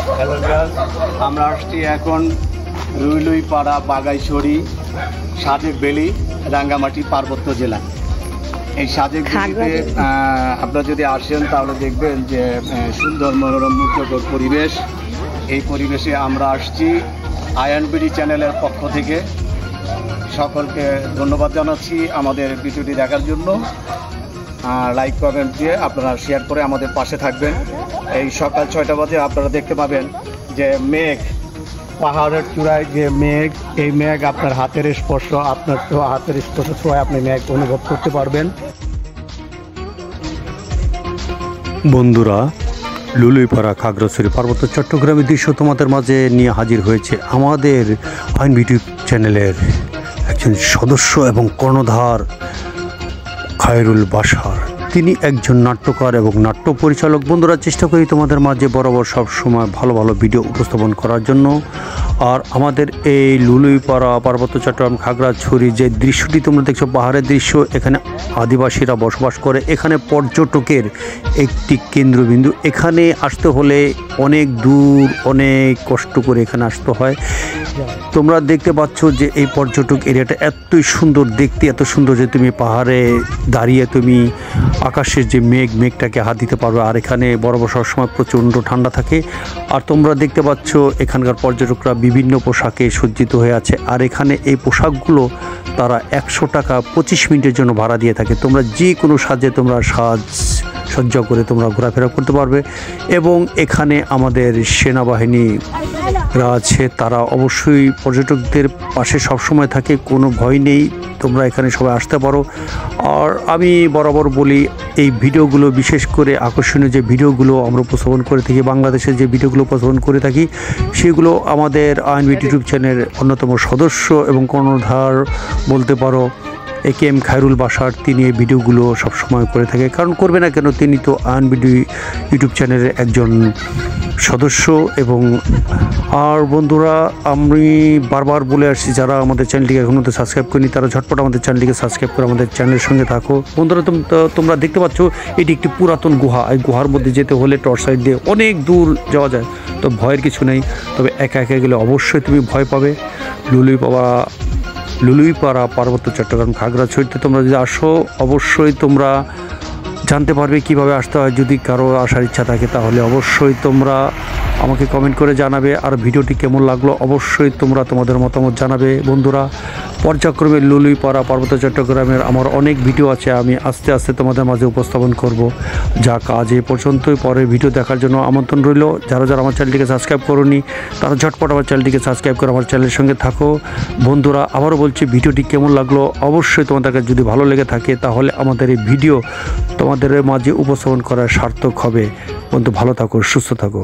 Hello guys, আমরা আসছি এখন রুইলুইপাড়া বাগাইছড়ি সাজেক ভ্যালি রাঙ্গামাটি পার্বত্য জেলা। এই সাজেক ভ্যালিতে আপনারা যদি আসেন তাহলে দেখবেন যে সুন্দর মনোরম মুগ্ধকর পরিবেশ। এই পরিবেশে আমরা আসছি আইএনবিডি চ্যানেলের পক্ষ থেকে। সকলকে ধন্যবাদ জানাচ্ছি আমাদের ভিডিওটি দেখার জন্য। লাইক কমেন্ট দিয়ে আপনারা শেয়ার করে আমাদের পাশে থাকবেন। এই সকাল 6টা বাজে আপনারা দেখতে পাবেন যে মেঘ, পাহাড়ের চূড়ায় যে মেঘ, এই মেঘ আপনার হাতের স্পর্শ, আপনার হাতের স্পর্শ ছোঁয়ায় আপনি মেঘ অনুভব করতে পারবেন। বন্ধুরা, লুলুইপাড়া খাগড়াছড়ি পার্বত্য চট্টগ্রামের দৃশ্য তোমাদের মাঝে নিয়ে হাজির হয়েছে আমাদের আইএনবিডি চ্যানেলের একজন সদস্য এবং কর্ণধার খায়রুল বাশার। তিনি একজন নাট্যকার এবং নাট্য পরিচালক। বন্ধুরা, চেষ্টা করি তোমাদের মাঝে বরাবর সব সময় ভালো ভালো ভিডিও উপস্থাপন করার জন্য। আর আমাদের এই লুলুইপাড়া পার্বত্য চট্টগ্রাম খাগড়াছড়ি যে দৃশ্যটি তোমরা দেখছো, পাহাড়ের দৃশ্য, এখানে আদিবাসীরা বসবাস করে। এখানে পর্যটকের একটি কেন্দ্রবিন্দু। এখানে আসতে হলে অনেক দূর, অনেক কষ্ট করে এখানে আসতে হয়। তোমরা দেখতে পাচ্ছ যে এই পর্যটক এরিয়াটা এতই সুন্দর দেখতে, এত সুন্দর যে তুমি পাহাড়ে দাঁড়িয়ে তুমি আকাশের যে মেঘটাকে হাত দিতে পারবে। আর এখানে বরাবর সবসময় প্রচণ্ড ঠান্ডা থাকে। আর তোমরা দেখতে পাচ্ছ এখানকার পর্যটকরা বিভিন্ন পোশাকে সজ্জিত হয়ে আছে। আর এখানে এই পোশাকগুলো তারা 100 টাকা 25 মিনিটের জন্য ভাড়া দিয়ে থাকে। তোমরা যে কোনো সাজে তোমরা সজ্জা করে তোমরা ঘোরাফেরা করতে পারবে। এবং এখানে আমাদের সেনাবাহিনীরা আছে, তারা অবশ্যই পর্যটকদের পাশে সবসময় থাকে, কোনো ভয় নেই। তোমরা এখানে সবাই আসতে পারো। আর আমি বরাবর বলি, এই ভিডিওগুলো বিশেষ করে আকর্ষণীয় যে ভিডিওগুলো আমরা উপস্থাপন করে থাকি, বাংলাদেশের যে ভিডিওগুলো উপস্থাপন করে থাকি, সেগুলো আমাদের আইএনবিডি ইউটিউব চ্যানেলের অন্যতম সদস্য এবং কর্ণধার বলতে পারো AKM খায়রুল বাশার, তিনি এই ভিডিওগুলো সবসময় করে থাকে। কারণ করবে না কেন, তিনি তো আইএনবিডি ইউটিউব চ্যানেলের একজন সদস্য। এবং আর বন্ধুরা, আমি বারবার বলে আসছি, যারা আমাদের চ্যানেলটিকে এখনও তো সাবস্ক্রাইব করেনি তারা ঝটপট আমাদের চ্যানেলটিকে সাবস্ক্রাইব করে আমাদের চ্যানেলের সঙ্গে থাকো। বন্ধুরা, তোমরা দেখতে পাচ্ছ এটি একটি পুরাতন গুহা। এই গুহার মধ্যে যেতে হলে টর্চ লাইট দিয়ে অনেক দূর যাওয়া যায়। তো ভয়ের কিছু নেই, তবে একা একা গেলে অবশ্যই তুমি ভয় পাবে। লুলুইপাড়া পার্বত্য চট্টগ্রাম খাগড়াছড়িতে তোমরা যদি আসো, অবশ্যই তোমরা জানতে পারবে কিভাবে আসতে হয়। যদি কারো আসার ইচ্ছা থাকে তাহলে অবশ্যই তোমরা আমাকে কমেন্ট করে জানাবে। আর ভিডিওটি কেমন লাগলো অবশ্যই তোমরা তোমাদের মতামত জানাবে। বন্ধুরা, পর্যায়ক্রমে লুলুইপাড়া পার্বত্য চট্টগ্রামের আমার অনেক ভিডিও আছে, আমি আস্তে আস্তে তোমাদের মাঝে উপস্থাপন করব। যা কাজ এ পর্যন্তই। পরের ভিডিও দেখার জন্য আমন্ত্রণ রইল। যারা যারা আমার চ্যানেলটিকে সাবস্ক্রাইব করোনি তারা ঝটপট আমার চ্যানেলটিকে সাবস্ক্রাইব করে আমার চ্যানেলের সঙ্গে থাকো। বন্ধুরা, আবারও বলছি, ভিডিওটি কেমন লাগলো অবশ্যই তোমাদের কাছে যদি ভালো লেগে থাকে তাহলে আমাদের এই ভিডিও তোমাদের মাঝে উপস্থাপন করা সার্থক হবে। বন্ধু, ভালো থাকো, সুস্থ থাকো।